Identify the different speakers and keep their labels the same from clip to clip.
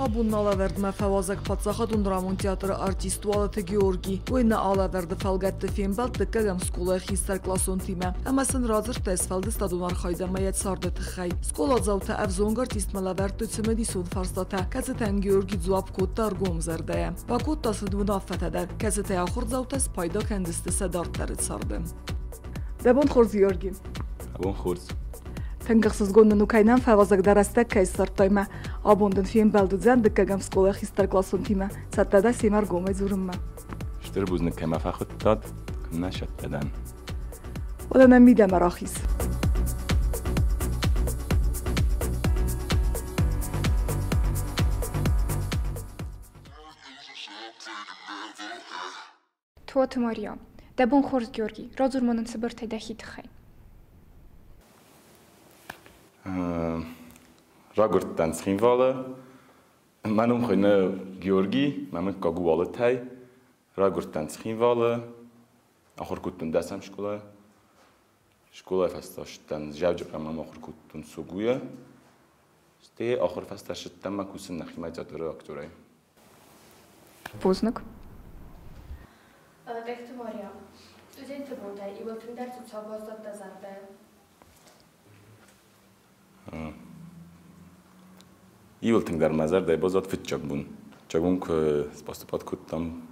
Speaker 1: Abun alaverdi me fevazek patsaxatun Ramon teatr artistualet Georgi. Wena alaverdi felgette filmbelt dekegem skola xister klason time. Emesin razır tesfeldi stadunar xaydemeyet sardı tıxay. Skola zavta evzong artist melevert tütsümedi son farsdata. Keseten Georgi zuab kod dargom zerdeye. Ve kod tasıdvın affeteder. Kesete axur zavta spayda kendisi sedartlerit sardı. Debon xorz Georgi.
Speaker 2: Abon xorz.
Speaker 1: Tengaqsız gonnen ukaynan fevazek dereste kayser tayma. Abondun film belduzen dekegem skola xister klason time. Sattada simar gome zurumma.
Speaker 2: Ştır buzne kema faxut dad. Nashad beden.
Speaker 1: Oda nemidem araxis.
Speaker 3: Tuat Maria. Debon xorz Georgi. Razurmanın sıbırtay dahit xay.
Speaker 2: Ragurtan schimvale. Manum khoyne Georgi, mamın kaguvalı tay. Ragurtan schimvale. Axur kutun dasam şkola. Şkola fastaştan javjaqam axur kutun suguya. Ste axur fastaştan makusin naximajatore aktoray.
Speaker 3: Poznак.
Speaker 4: Tehti Maria. Üzenti buradayı, İvatın dersi çabazdat da zaten.
Speaker 2: Ивэлтэн мазар дай бозот фитчагбун. Чагун к споступат куттам.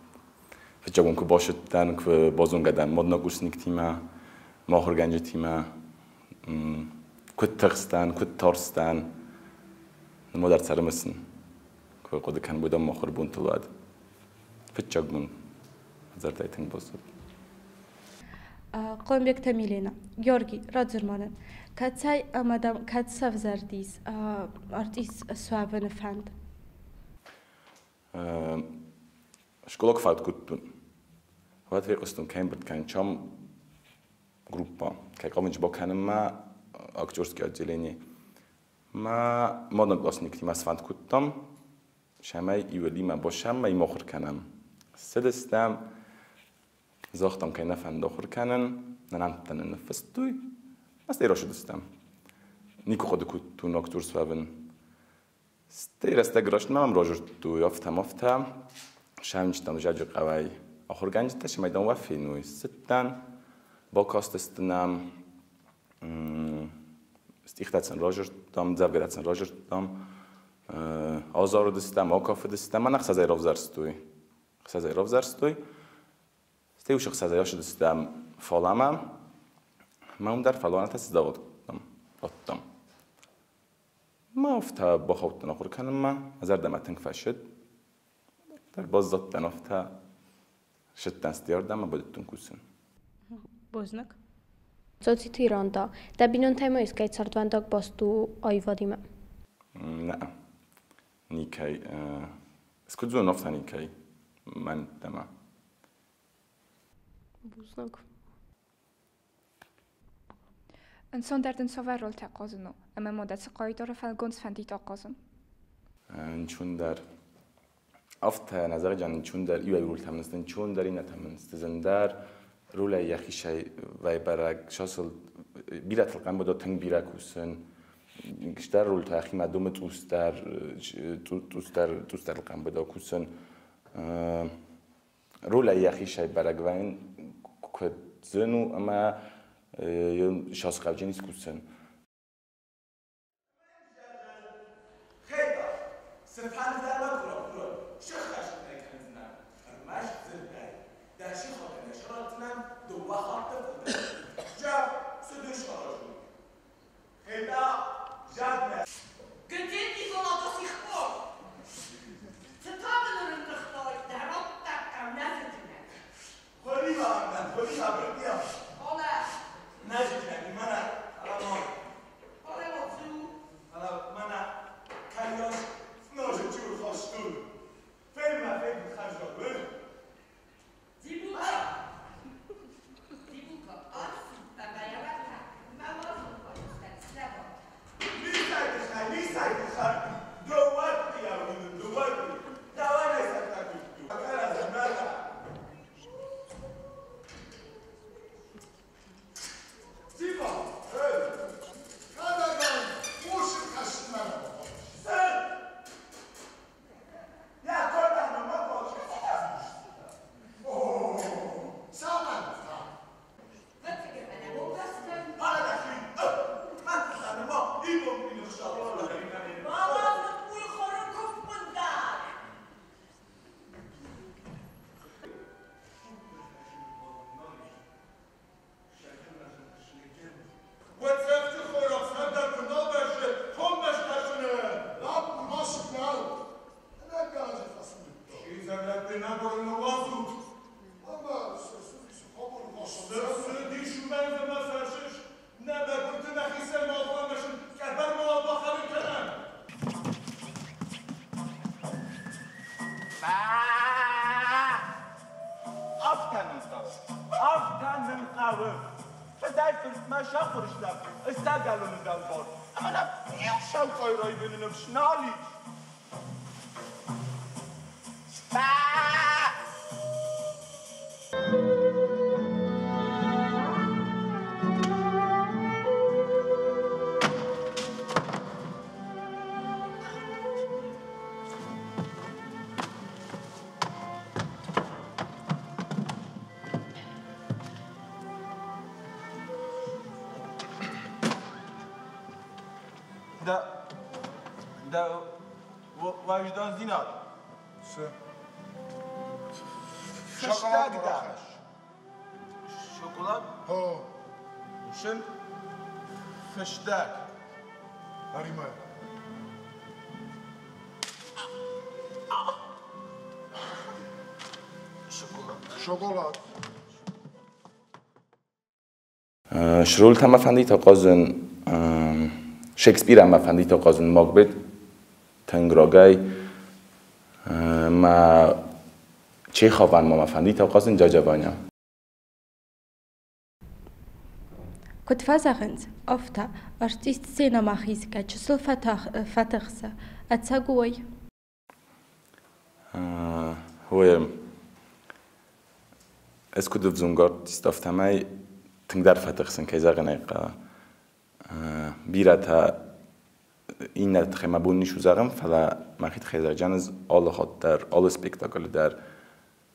Speaker 2: Фитчагун к бошыттан к бозунгадан модно курсник тима, мохорганжи тима. Куттагстан, кутторстан. Модар цармысын. К кодыкан будам мохор бунтулад. Фитчагбун. Мазар дай тэн бозот.
Speaker 5: Qo'mbek Tamilina, Georgi Razurmanın. Katsay madam katsav zardis artist Suaven fand.
Speaker 2: Школа кфат куттун. Хват веқостун Кембрид кан чам группа. Кай қомич бо канам ма актерски отделение. Ма модон классник тима сфанд куттам. Шамай ивели ма бошам ма имохор канам. Седестам زاختم که نفهم داخل کنن ننامتن نفستوی استیرا شدستم نیکو خود کو تو ناکتور سوابن استیر استگراشت مام راجر تو یافتم شامچتم جاج قوی آخر گنج تش میدان وفی نوی ستن با کاست استنام استیختن راجر دام زبگرتن راجر دام آزار دستم آکاف دستم من خزای رفزرستوی خزای رفزرستوی Стею шахсаза яши дастам фаламам. Мам дар фаланат сдават оттам. Мафта бахавтан ахур канам азар даматан фашид. Дар баззат танафта шиттан стиардам бодтун кусин.
Speaker 5: Poznак.
Speaker 4: Ծոցիթ Իրանտա, դաբինոն թեմա իսկ այդ սարտվանդակ բաստու այվադիմը։
Speaker 2: Նա, նիկայ, սկուձուն օֆտա նիկայ, ման տեմա։
Speaker 4: Poznак.
Speaker 3: Inson derdin sover rol taqazını. Ama modası qaydara falgons fandi taqazın.
Speaker 2: چون در افت نظر جان چون در ایوی رول تمنستن چون در این تمنستن در رول یخی شی و برای شاسل بیرت القم بود تنگ بیرکوسن گشتر رول تاخی مدوم توستر القم بود کوسن رول یخی شی برای گوین کدزنو اما شاس قوجنیس کوسن
Speaker 6: ده وجدان زينات
Speaker 7: شوكولاد
Speaker 6: شوكولاد
Speaker 7: ها
Speaker 6: شن فشتاك
Speaker 7: هريمة شوكولاد
Speaker 2: شرولت هم افندی تا قازن شکسپیر هم افندی تا قازن ماکبت تنگراگای ما چیخوف هم افندی تا قازن جاجبانیا
Speaker 5: كنت فازغنز أفتا أرتيست سينما خيزكا تشسل فتخسا أتساقوي
Speaker 2: هو اسكو دفزونغار تستفتماي تنقدر فتخسن كي زاغنايقا بيراتا این تخمه بون نیشو زغم فلا مخیت خیزر جانز آل خود در آل سپیکتاکل در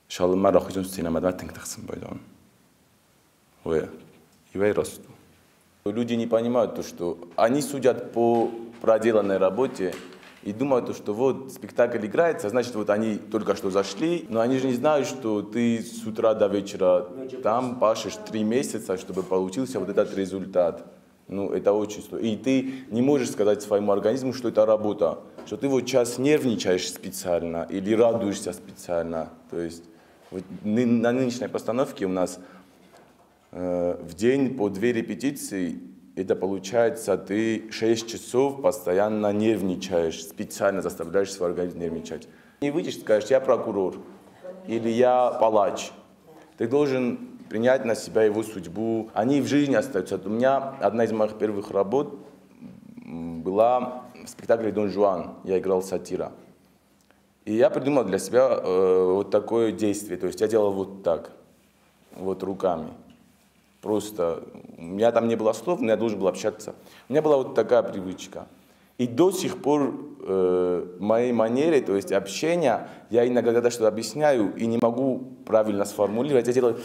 Speaker 2: شال ما را خیزون سینما دار تنگ تخسن байдан. Ой, и расту. Люди не понимают то, что они судят по проделанной работе и думают, что вот спектакль играется, значит вот они только что зашли, но они же не знают, что ты с утра до вечера там пашешь 3 месяца, чтобы получился вот этот результат. Ну, это очень сложно. И ты не можешь сказать своему организму, что это работа, что ты вот сейчас нервничаешь специально или радуешься специально. То есть вот на нынешней постановке у нас в день по 2 репетиции, это получается ты 6 часов постоянно нервничаешь, специально заставляешь свой организм нервничать. Не выйдешь, скажешь, я прокурор или я палач. Ты должен принять на себя его судьбу. Они в жизни остаются. У меня одна из моих первых работ была в спектакле «Дон Жуан». Я играл сатира. И я придумал для себя вот такое действие. То есть я делал вот так, вот руками. Просто у меня там не было слов, но я должен был общаться. У меня была вот такая привычка. И до сих пор в моей манере, то есть общения, я иногда когда что-то объясняю и не могу правильно сформулировать, я делаю...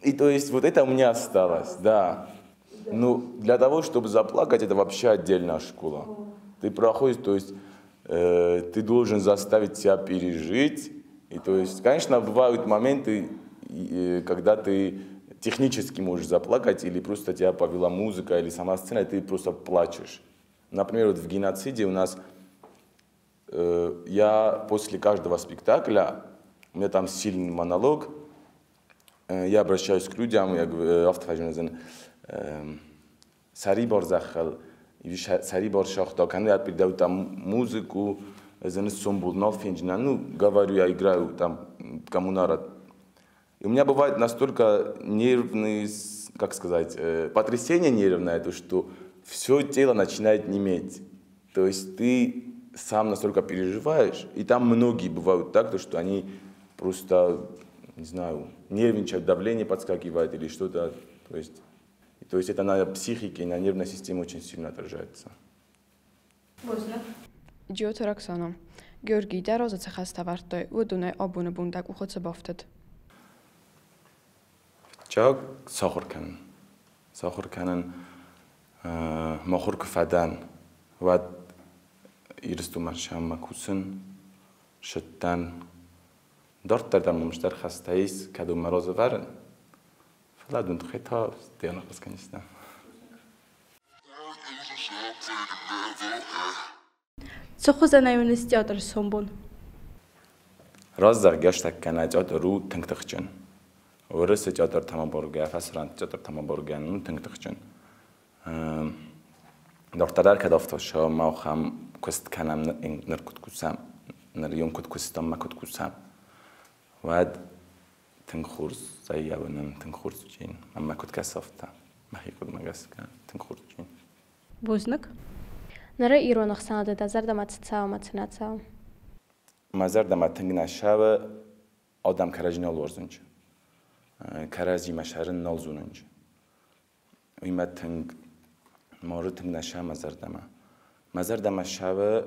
Speaker 2: И то есть вот это у меня осталось, да. Но для того, чтобы заплакать, это вообще отдельная школа. Ты проходишь, то есть ты должен заставить себя пережить. И то есть, конечно, бывают моменты, когда ты технически можешь заплакать, или просто тебя повела музыка, или сама сцена, и ты просто плачешь. Например, вот в «Геноциде» у нас, я после каждого спектакля, у меня там сильный монолог, я обращаюсь к людям, я говорю, автофажиназен, сари бар захал, сари бар шахта, когда я передаю там музыку, сомбулнал финджина, ну, говорю, я играю там коммунарат. И у меня бывает настолько нервный, как сказать, потрясение нервное, то, что все тело начинает неметь. То есть ты сам настолько переживаешь, и там многие бывают так, то, что они просто, не знаю, нервничают, давление подскакивает или что-то. То есть это на психике и на нервной системе очень сильно отражается.
Speaker 8: Идиот Роксана. Георгий, да роза цехаставартой, удуне обуне бундак уходце бафтет.
Speaker 2: Чак сахар канен махор кфадан вад ирсту маршам макусен шаттан дартардан муштар хастаис каду маразы варен фладун тхета стена конечно.
Speaker 5: Co chce na teatr Sombon?
Speaker 2: Razak geçtek kanacı ru tınktıkçın. Orası çadır tamam borga, fasran çadır tamam borganın tınktıkçın. Doktorar kadafta şu mağam kust kanam nırkut kusam, nıryon kut kustam makut kusam. Wad تنخورز زي ابنن تنخورز جين اما كنت كسفتا ما هي كل ما جسك تنخورز جين
Speaker 4: Բուզնիկ։ Նրա իրոնախ սանադը դազար դամացցավ մացնացավ։
Speaker 2: مازر دم تنگنا شاو آدم کراجی نال ورزنج کراجی مشهرن نال زوننج ویمت تنگ مارو تنگنا شاو مازر دم شاو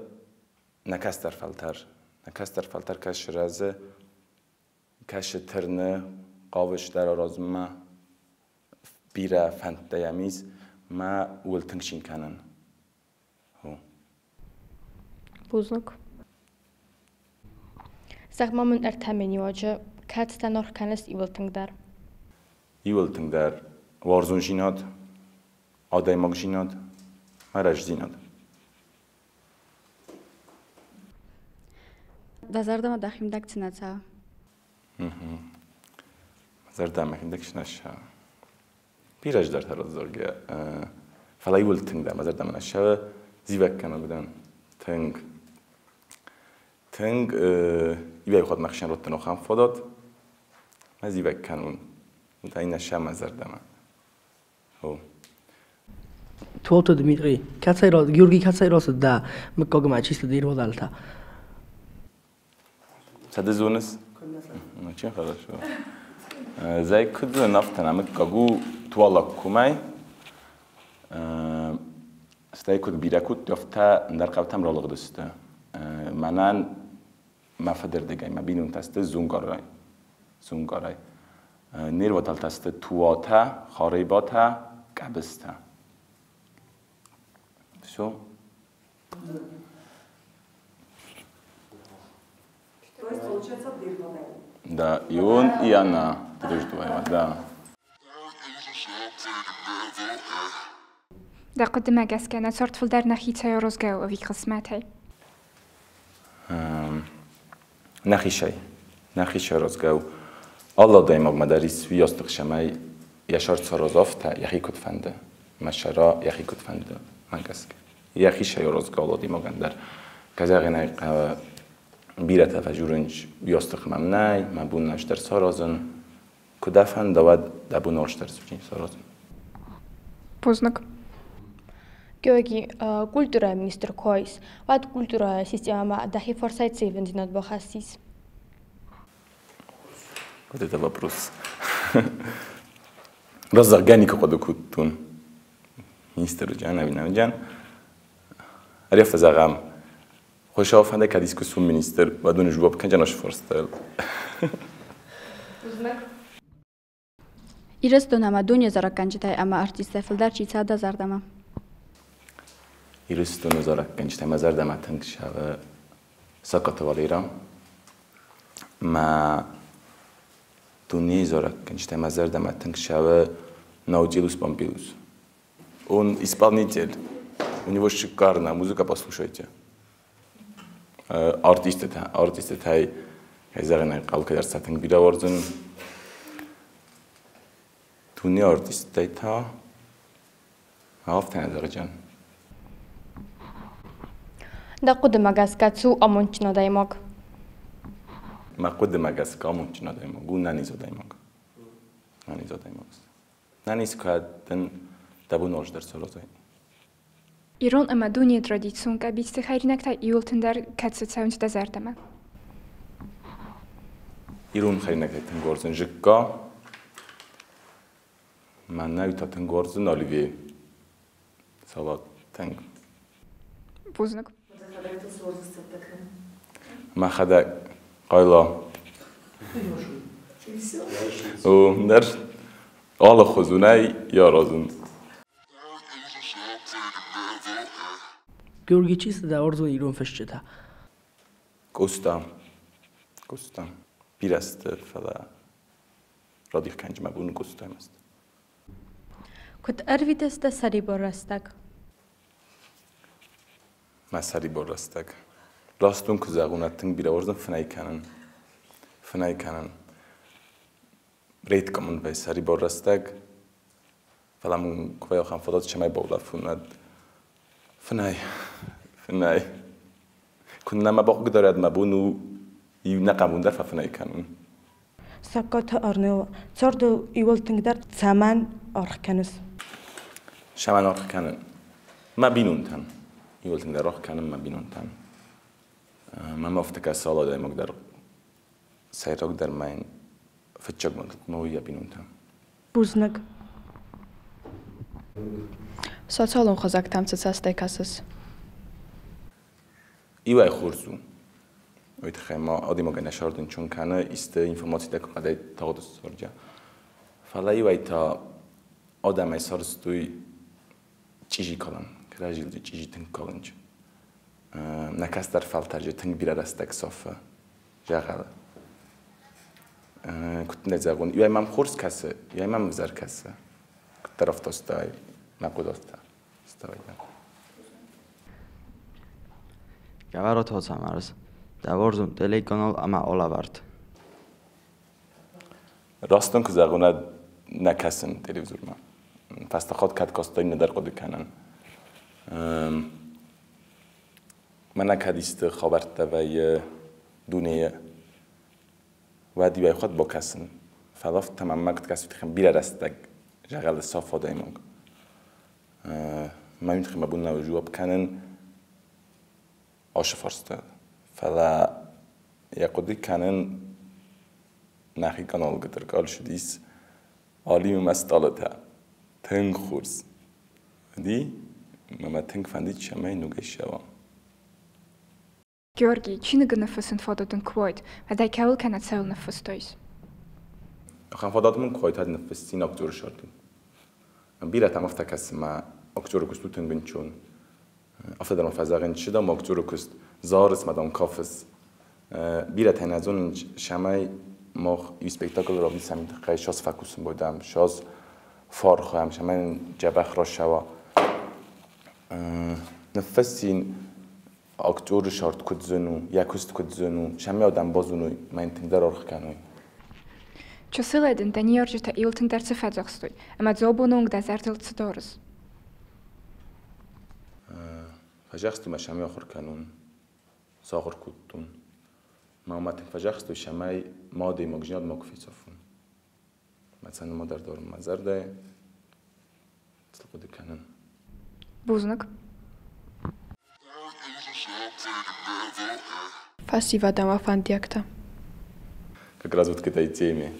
Speaker 2: نکستر فلتر کش رازه کش ترنه قاوش در آرازم بیره فنت دیامیز ما ول تنگشین کنن هو
Speaker 4: Բուզնիկ։ Սաղմամն արտամենի ոճը քացտան օրքանս իվլտնգդար։
Speaker 2: Իվլտնգդար վարզուն ժինատ, ադայմակ ժինատ, մարաշ ժինատ։
Speaker 9: Դազարդամա դախիմդակ ծնացա։
Speaker 2: Դազարդամա քինդակշնաշա։ Բիրաժ դար հարազորգա։ Ֆալայ իվլտնգդար մազարդամա նաշա զիվակ կանագդան թնգ تنگ یه خود مخشن رو تنوخم فداد مزی بکنون تا این نشم مزردم هو
Speaker 10: تو دمیری کسای راست گیورگی کسای راست دا مکاگ ماچیست دیر و دالتا
Speaker 2: ساده زونس چی خلاص شو زای کد نفتن مکاگو توالا کومای استای کد بیرکوت یافته در قبضم رالق دسته منان ما فدر دگای ما بینون تاسته زونگارای نیر و دال تاسته تواتا خاریباتا کبستا شو да и он и она подождуем да
Speaker 3: دا قدمك أسكنا صرت فلدر نخي تيروزجا وفي قسمتي
Speaker 2: نخي شيء رزقو الله دايما مدارس وياستق شماي يشارت سرازافتا يخي كد فنده مشرا يخي كد فنده من كسك يخي شيء رزقو الله دايما قندر كذا غناي بيرة فجورنج وياستق ممناي مبون نشتر سرازن كدفن دواد دبون نشتر سوچين سرازن
Speaker 3: بوزنك
Speaker 4: Գյոյգի կուլտուրա մինիստրը քոյս, վատ կուլտուրա система дахи форсайцы вендинат бахасис.
Speaker 2: Вот это вопрос. Разогани какой-то кутун. Министр Джан, Авинамджан. Ариф загам. خوشا فنده که دیسکوسیون مینیستر و دون جواب کنجا نش فرستل.
Speaker 9: Իրս դոնամա դունյա զարականջտայ ամա արտիստը ֆլդար չիցա դազարդամա
Speaker 2: Իրստուն զարականջտայ մազարդամա թնք շավը սակատվալիրա մա դունի զարականջտայ мазардама թնք շավը Наутилус Помпилиус. Он исполнитель. У него шикарная музыка, послушайте. Артист это Хайзарина Калкадар Сатинг Бидаварзен. Туни артист это Афтан Азарджан.
Speaker 4: Да кудымагас кацу амончно даймог.
Speaker 2: Ма кудымагас камончно даймог. Гунани задаймог. Нанис каден табунож дар солозай.
Speaker 3: Ирон ама дуния традицион кабисты хайринак та иултендер катсацаунч дазардама.
Speaker 2: Ирон хайринак тен горзен жикка. Ман навита тен горзен оливье. Салат тен.
Speaker 3: Бузнак.
Speaker 2: Ма хада qayla. O дар ala khuzunay yarazın.
Speaker 10: Gheorghe چیست در آرزو ایران فشته؟
Speaker 2: گستم بیرست فلا رادیخ کنج مبون گستم است.
Speaker 5: کت اروید است سری برستگ.
Speaker 2: ما سری برستگ. راستون که زغونت تنگ بیره ورزن فنای کنن. فنای کنن ريت كمان بس هري برستق فلام كويا خان فضات شماي بولا فناي كنا ما بقدر ما بونو ينقمون در فناي كانون
Speaker 5: سكوت أرنو صردو يولتن در ثمن أرخ
Speaker 2: شمان أرخ كانن ما بينون تان يولتن در أرخ كانن ما بينون تان ما افتكر سالا دايما أقدر سيرك در ماين فتشق ما هو يبينون تان
Speaker 5: بوزنق
Speaker 8: სოციალურ ხაზაკთამცეცას დეკასს
Speaker 2: ივაი ხურზუ ვითხემა ოდიმოგენა შორდენ ჩუნკანა ისტ ინფორმაცია დაკმადა თაღოს სორჯა ფალა ივაითა ოდამაი სორსტუი ჭიჟი კოლან კრაჟილჯი ჭიჟი თენ კოლანჯ ნაკასტარ ფალტაჯი თენ ბირარასტაკ სოფა ჟაღალა კუტნეზაგუნ ივაი მამ ხურს კასე ივაი მამ ზარ კასე კუტრაფტოსტაი ნაკუდოსტა სტაია
Speaker 11: გავარო თოცამარს დავორზუნ ტელეკანალ ამა ოლავართ
Speaker 2: راستن که زغونه نکسن تلویزیون ما پس خود کات کاستای ندار قدی کنن من نکدیست خبرت وی دنیا و دیوای خود با کسن فلافت تمام مقت کسی تخم بیره رستگ جغل صاف دایمون ما میتونیم بون نوجواب کنن آش فرسته فلا یقدی کنن نخی کانال گتر کال شدیس عالی مستالته تنگ خورس دی ماما تنگ فندی چمای نوگش شوام
Speaker 3: Georgi, چی نفسن فاداتن کویت و در کول کنات سال نفس تویس؟
Speaker 2: آخرین فاداتمون کویت هد نفسین اکتور شدیم. بیره تام افت کس ما اکتور کست تون بینچون. افت درم فزاین شده ما اکتور کست زارس مدام کافس. بیره تنازون شمای ما اسپکتاکل را بیسیم دقیقه شاز فکوسم بودم شاز فار خواهم شمای جبخ را شوا. نفسین اکتور شارت کد زنو یکوست کد زنو شمی آدم بازونوی من تندر آرخ کنوی
Speaker 3: چه سلادن دنیار جت ایلتن در سفت زخستوی اما زبونونگ دزرتل صدارس
Speaker 2: فجاخستو ما شمی آخر کنون ساغر کدتون ما اومدن فجاخستو شمی ماده مگجناد مکفی صفون مثلا ما در دارم مزر ده تلقودی کنن
Speaker 3: بوزنک
Speaker 8: Спасибо, дама фандиакта.
Speaker 2: Как раз вот к этой теме.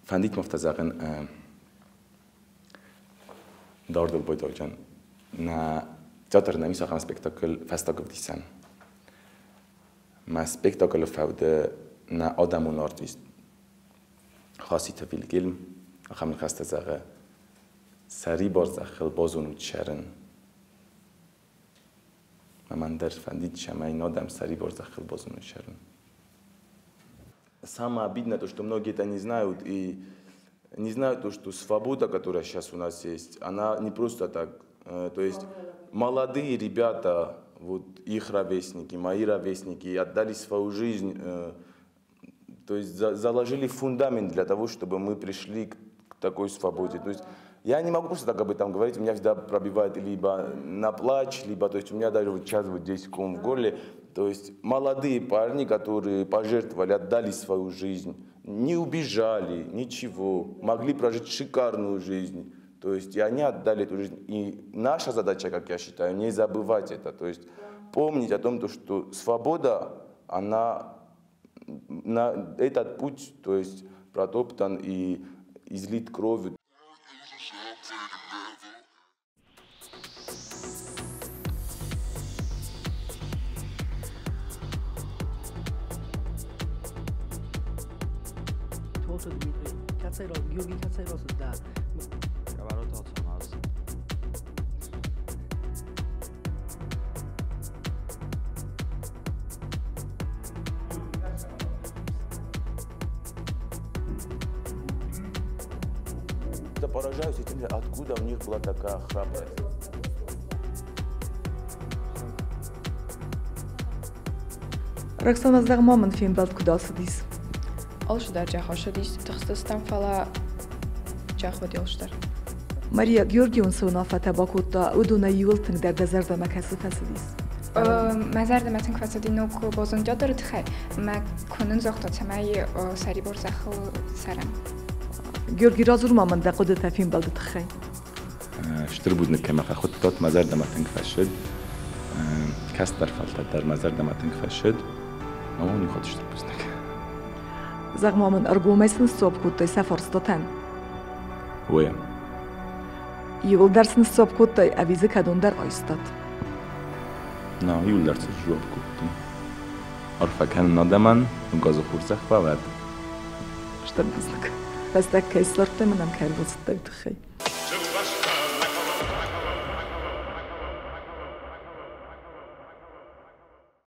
Speaker 2: Фандик муфтазаган дардал бойдоджан на театр на мисахам спектакль фестагов дисан. ما спектакль فوده на آدمون آرتیست خاصی تفیل گلم آخام نخست زاغه سری بار زخل بازونو چرن من در فندید شمای надам сари бор захил бозуну шерн. Самое обидное то, что многие это не знают и не знают то, что свобода, которая сейчас у нас есть, она не просто так. То есть молодые ребята, вот их ровесники, мои ровесники, отдали свою жизнь, то есть заложили фундамент для того, чтобы мы пришли к такой свободе. То есть я не могу просто так об этом говорить, у меня всегда пробивает либо на плач, либо, то есть у меня даже вот сейчас вот здесь ком в горле, то есть молодые парни, которые пожертвовали, отдали свою жизнь, не убежали, ничего, могли прожить шикарную жизнь, то есть и они отдали эту жизнь. И наша задача, как я считаю, не забывать это, то есть помнить о том, что свобода, она на этот путь, то есть протоптан и излит кровью.
Speaker 10: Georgi kacay rost da.
Speaker 11: Gavarot otsamaz.
Speaker 2: Я поражаюсь этим, откуда у них была такая храбрость.
Speaker 1: Ռեքսան ազդեղ մամն ֆիլմ բալտ կուդասդիս։
Speaker 8: Olşdar cahoşdis, tıxsızdan fala cahvadi olşdar.
Speaker 1: Maria Georgiun sona fatabakutta uduna yultın der dezerda makası fasidis.
Speaker 3: مزرد متن کفاسدی نوک بازنجا داره تخی ما کنن زخت تمای سری برزخ و سرم
Speaker 1: Georgi razur mamın da قدرت فیلم بلد تخی.
Speaker 2: شتر بود نکه مخ خود تات مزرد متن کفاشد. کاستر فلت در مزرد متن کفاشد. نمونی خود شتر بود نکه.
Speaker 1: زغمامن ارگومسن صبح کودای سفر ستن.
Speaker 2: ویم.
Speaker 1: یول درسن صبح کودای اویزه کدوم در آیستاد.
Speaker 2: نه یول درس جواب کودی. عرفه کن ندامن گاز خورزخ باید.
Speaker 1: شتر بود نکه. بس دک کیسلرت منم کار بود تخی.